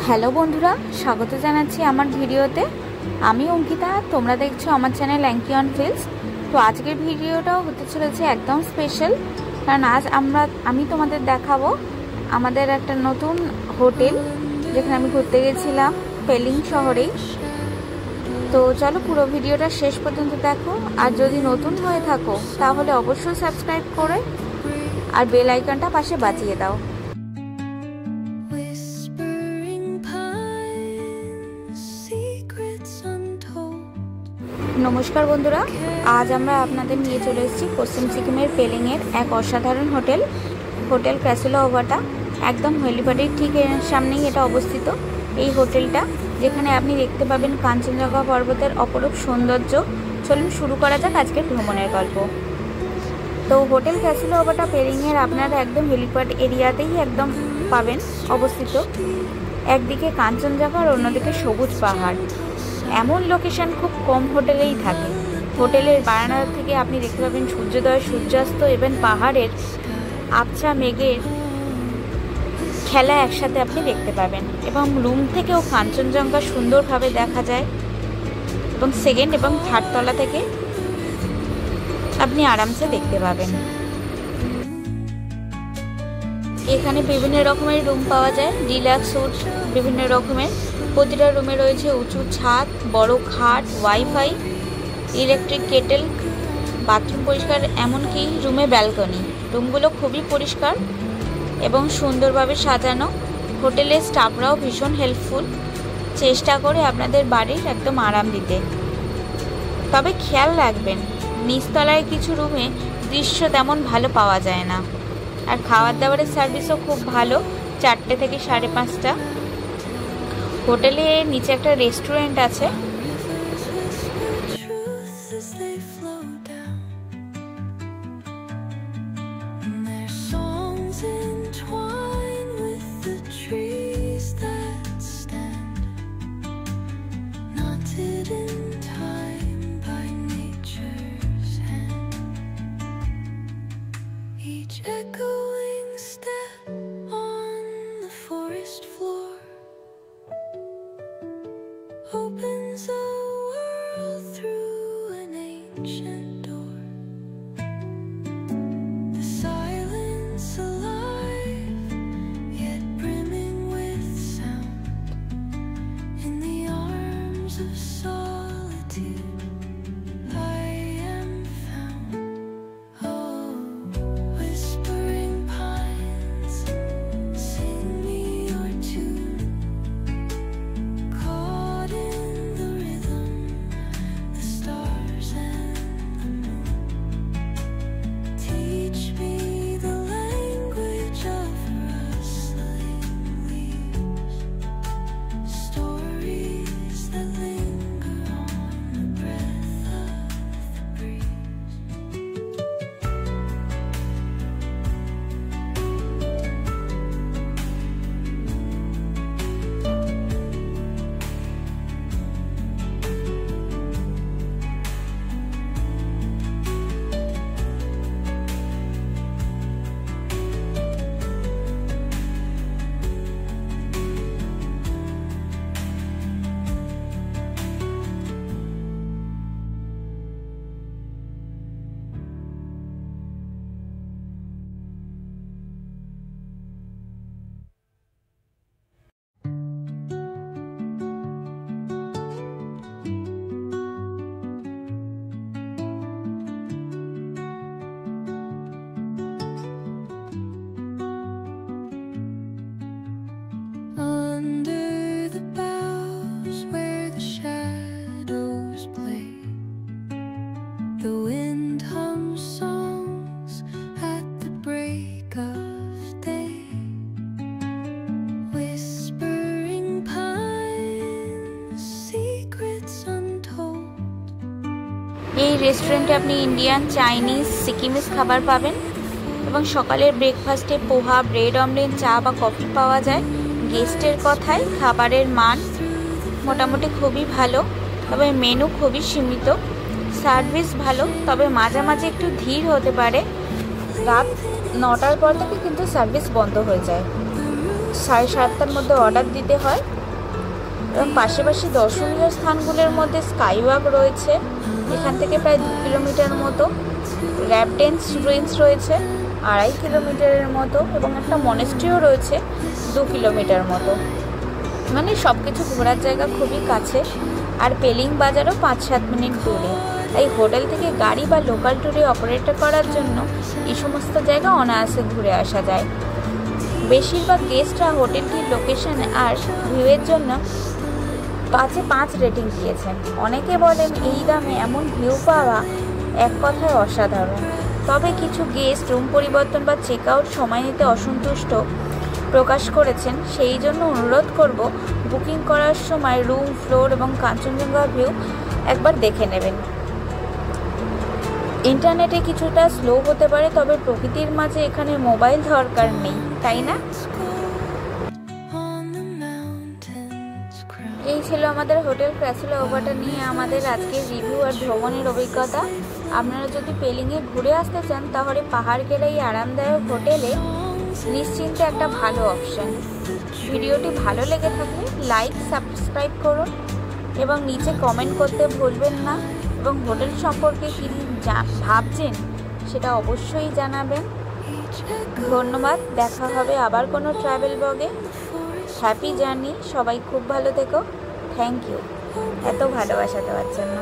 Hello বন্ধুরা, স্বাগত জানাচ্ছি আমার ভিডিওতে। আমি অঙ্কিতা, তোমরা দেখছো আমার চ্যানেল অ্যাঙ্কি অন ফিল্স। তো আজকের ভিডিওটাও হতে চলেছে একদম স্পেশাল, কারণ আজ আমি তোমাদের দেখাবো আমাদের একটা নতুন হোটেল, যেখানে আমি ঘুরতে গেছিলাম পেলিং শহরেই। তো চলো পুরো ভিডিওটা শেষ পর্যন্ত দেখো, আর যদি নতুন হয়ে থাকো তাহলে অবশ্যই সাবস্ক্রাইব করে আর বেল আইকনটা পাশে বাজিয়ে দাও। নমস্কার বন্ধুরা, আজ আমরা আপনাদের নিয়ে চলে এসেছি পশ্চিম সিকিমের পেলিংয়ের এক অসাধারণ হোটেল ক্যাসেলো ওভাটা। একদম হেলিপ্যাডের ঠিক সামনেই এটা অবস্থিত এই হোটেলটা, যেখানে আপনি দেখতে পাবেন কাঞ্চনজঙ্ঘা পর্বতের অপরূপ সৌন্দর্য। চলুন শুরু করা যাক আজকের ভ্রমণের গল্প। তো হোটেল ক্যাসেলো ওভাটা পেলিংয়ের আপনারা একদম হেলিপ্যাড এরিয়াতেই একদম পাবেন অবস্থিত। একদিকে কাঞ্চনজঙ্ঘা আর অন্যদিকে সবুজ পাহাড়। এমন লোকেশন খুব কম হোটেলেই থাকে। হোটেলের বারান্দা থেকে আপনি দেখতে পাবেন সূর্যোদয়, সূর্যাস্ত এবং পাহাড়ের আবছা মেঘের খেলা একসাথে আপনি দেখতে পাবেন, এবং রুম থেকেও কাঞ্চনজঙ্ঘা সুন্দরভাবে দেখা যায়, এবং সেকেন্ড এবং থার্ড তলা থেকে আপনি আরামসে দেখতে পাবেন। এখানে বিভিন্ন রকমের রুম পাওয়া যায়, ডিলাক্স স্যুট বিভিন্ন রকমের। প্রতিটা রুমে রয়েছে উঁচু ছাদ, বড় খাট, ওয়াইফাই, ইলেকট্রিক কেটেল, বাথরুম পরিষ্কার, এমনকি রুমে ব্যালকনি। রুমগুলো খুবই পরিষ্কার এবং সুন্দরভাবে সাজানো। হোটেলের স্টাফরাও ভীষণ হেল্পফুল, চেষ্টা করে আপনাদের বাড়ির একদম আরাম দিতে। তবে খেয়াল রাখবেন, নিচতলায় কিছু রুমে দৃশ্য তেমন ভালো পাওয়া যায় না। আর খাবার দাবারের সার্ভিসও খুব ভালো, 4টে থেকে 5:30। হোটেলে নিচে একটা রেস্টুরেন্ট আছে। Opens a world through an ancient door. The silence alive, yet brimming with sound. In the arms of solitude, I am found. Oh, whispering pines, sing me your tune. এই রেস্টুরেন্টে আপনি ইন্ডিয়ান, চাইনিজ, সিকিমিজ খাবার পাবেন, এবং সকালের ব্রেকফাস্টে পোহা, bread omelette, চা বা কফি পাওয়া যায়। গেস্টের কথায় খাবারের মান মোটামুটি খুবই ভালো, তবে মেনু খুবই সীমিত। সার্ভিস ভালো, তবে মাঝে মাঝে একটু ধীর হতে পারে। রাত 9টার পর থেকে কিন্তু সার্ভিস বন্ধ হয়ে যায়। 7:30টার মধ্যে অর্ডার দিতে হয়। এবং পাশাপাশি দর্শনীয় স্থানগুলোর মধ্যে স্কাই ওয়াক রয়েছে, এখান থেকে প্রায় 2 কিলোমিটার মতো। র্যাপ ড্যান্স রেঞ্জ রয়েছে 2.5 কিলোমিটারের মতো, এবং একটা মনেস্ট্রিও রয়েছে 2 কিলোমিটার মতো। মানে সব কিছু ঘোরার জায়গা খুবই কাছে। আর পেলিং বাজারও 5-7 মিনিট দূরে। তাই হোটেল থেকে গাড়ি বা লোকাল ট্যুরে অপারেট করার জন্য এই সমস্ত জায়গা অনায়াসে ঘুরে আসা যায়। বেশিরভাগ গেস্টরা হোটেলটির লোকেশন আর ভিউয়ের জন্য 5-এ 5 রেটিং দিয়েছেন। অনেকে বলেন এই দামে এমন ভিউ পাওয়া এক কথায় অসাধারণ। তবে কিছু গেস্ট রুম পরিবর্তন বা চেক আউট সময় নিতে অসন্তুষ্ট প্রকাশ করেছেন। সেই জন্য অনুরোধ করব, বুকিং করার সময় রুম, ফ্লোর এবং কাঞ্চনজঙ্ঘা ভিউ একবার দেখে নেবেন। ইন্টারনেটে কিছুটা স্লো হতে পারে, তবে প্রকৃতির মাঝে এখানে মোবাইল দরকার নেই, তাই না? এই ছিল আমাদের হোটেল ক্যাসেলো ওভাটা নিয়ে আমাদের আজকের রিভিউ আর ভ্রমণের অভিজ্ঞতা। আপনারা যদি পেলিংয়ে ঘুরে আসতে চান তাহলে পাহাড়গেরা এই আরামদায়ক হোটেলে নিশ্চিন্তে একটা ভালো অপশন। ভিডিওটি ভালো লেগে থাকলে লাইক, সাবস্ক্রাইব করুন এবং নিচে কমেন্ট করতে ভুলবেন না। এবং হোটেল সম্পর্কে কী ভাবছেন সেটা অবশ্যই জানাবেন। ধন্যবাদ, দেখা হবে আবার কোনো ট্রাভেল ব্লগে। হ্যাপি জার্নি, সবাই খুব ভালো থেকো। থ্যাংক ইউ এত ভালোবাসা দেওয়ার জন্য।